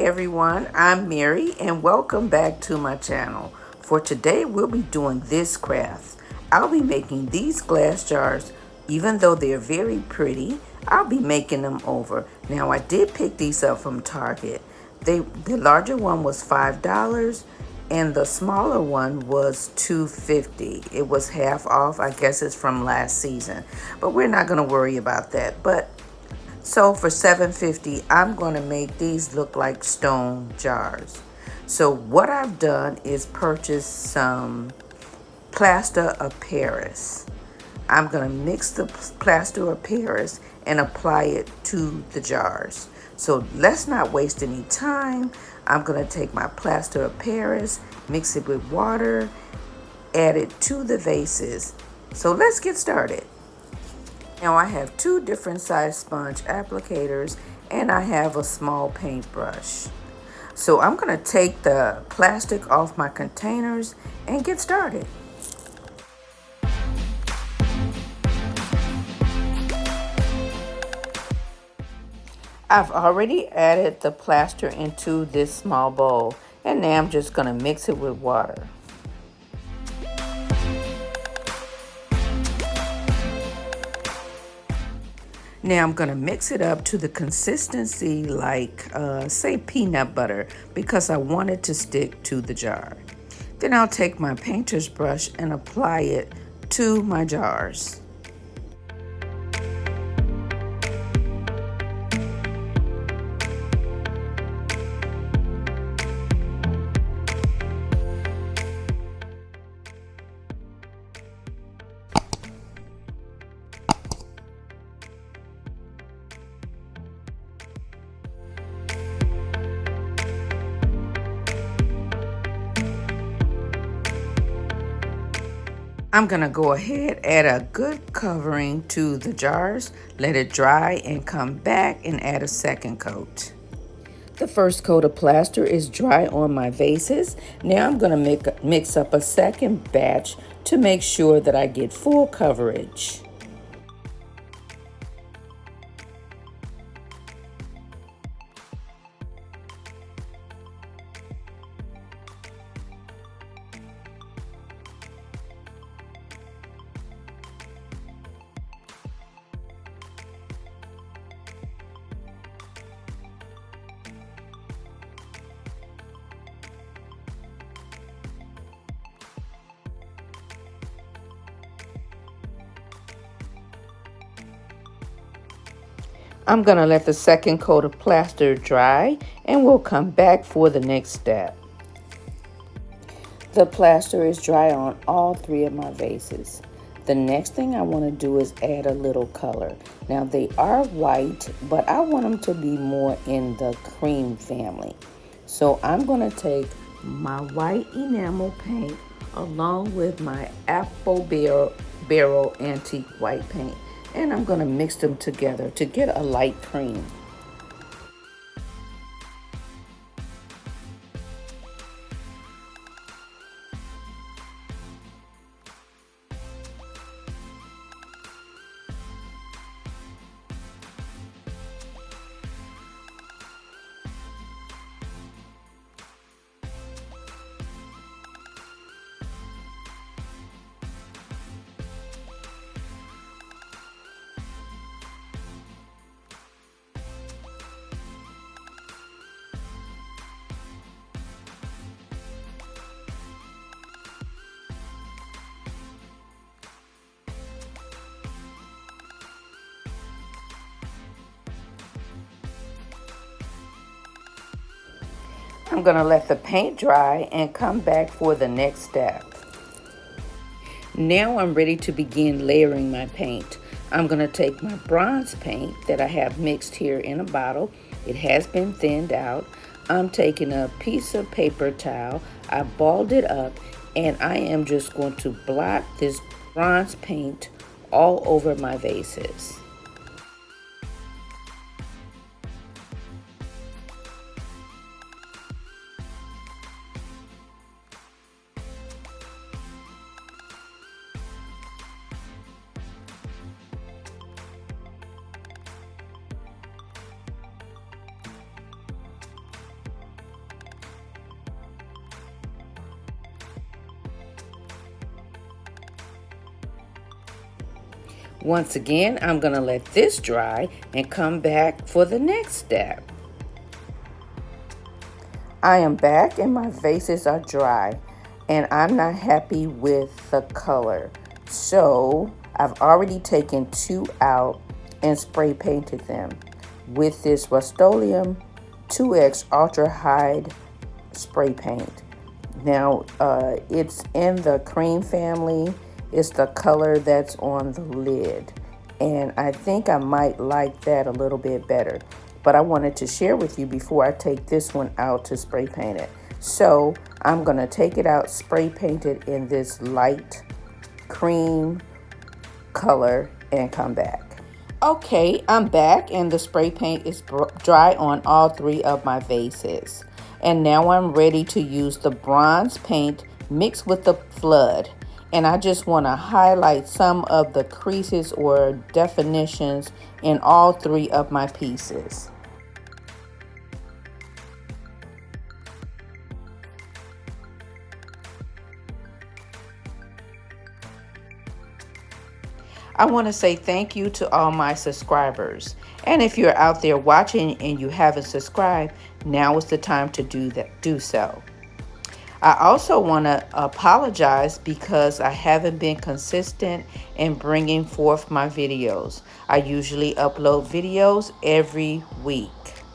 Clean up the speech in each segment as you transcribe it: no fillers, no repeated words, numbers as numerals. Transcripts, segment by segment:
everyone, I'm Mary and welcome back to my channel. For today we'll be doing this craft. I'll be making these glass jars. Even though they're very pretty, I'll be making them over. Now I did pick these up from Target. The larger one was $5 and the smaller one was $2.50. It was half off. I guess it's from last season, but we're not going to worry about that. So for $7.50, I'm going to make these look like stone jars. So what I've done is purchase some plaster of Paris. I'm going to mix the plaster of Paris and apply it to the jars. So let's not waste any time. I'm going to take my plaster of Paris, mix it with water, add it to the vases. So let's get started. Now I have two different size sponge applicators and I have a small paintbrush. So I'm going to take the plastic off my containers and get started. I've already added the plaster into this small bowl and now I'm just going to mix it with water. Now I'm going to mix it up to the consistency like, say, peanut butter, because I want it to stick to the jar. Then I'll take my painter's brush and apply it to my jars. I'm going to go ahead, add a good covering to the jars, let it dry, and come back and add a second coat. The first coat of plaster is dry on my vases. Now I'm going to mix up a second batch to make sure that I get full coverage. I'm going to let the second coat of plaster dry and we'll come back for the next step. The plaster is dry on all three of my vases. The next thing I want to do is add a little color. Now they are white, but I want them to be more in the cream family. So I'm going to take my white enamel paint along with my apple barrel antique white paint. And I'm going to mix them together to get a light cream. I'm going to let the paint dry and come back for the next step. Now I'm ready to begin layering my paint. I'm going to take my bronze paint that I have mixed here in a bottle. It has been thinned out. I'm taking a piece of paper towel. I balled it up and I am just going to blot this bronze paint all over my vases. Once again, I'm going to let this dry and come back for the next step. I am back and my vases are dry and I'm not happy with the color. So I've already taken 2 out and spray painted them with this Rust-Oleum 2X Ultra Hide spray paint. Now it's in the cream family. It's the color that's on the lid, and I think I might like that a little bit better, but I wanted to share with you before I take this one out to spray paint it. So I'm going to take it out, spray paint it in this light cream color, and come back. Okay, I'm back and the spray paint is dry on all 3 of my vases. And now I'm ready to use the bronze paint mixed with the flood. And I just want to highlight some of the creases or definitions in all 3 of my pieces. I want to say thank you to all my subscribers. And if you're out there watching and you haven't subscribed, now is the time to do so. I also want to apologize because I haven't been consistent in bringing forth my videos. I usually upload videos every week.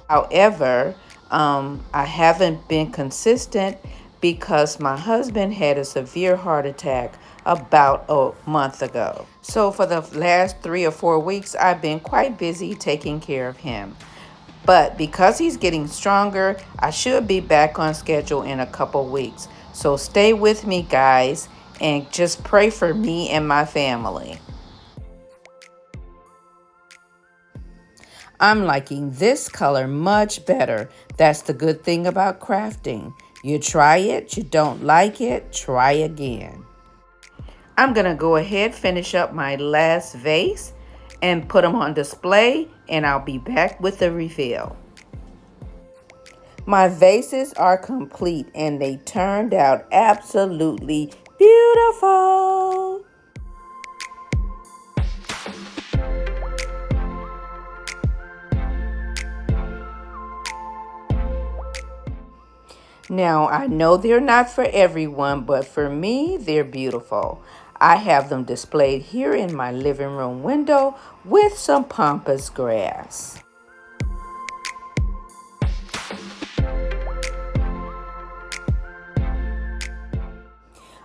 However, I haven't been consistent because my husband had a severe heart attack about a month ago. So for the last 3 or 4 weeks, I've been quite busy taking care of him. But because he's getting stronger, I should be back on schedule in a couple weeks. So stay with me, guys, and just pray for me and my family. I'm liking this color much better. That's the good thing about crafting. You try it, you don't like it, try again. I'm going to go ahead, finish up my last vase and put them on display, and I'll be back with the reveal. My vases are complete and they turned out absolutely beautiful. Now, I know they're not for everyone, but for me, they're beautiful. I have them displayed here in my living room window with some pampas grass.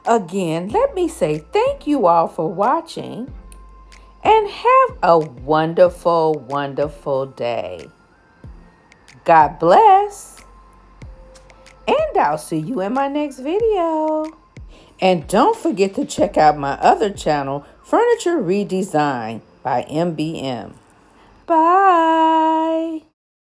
Again, let me say thank you all for watching and have a wonderful, wonderful day. God bless. And I'll see you in my next video. And don't forget to check out my other channel, Furniture Redesign by MBM. Bye.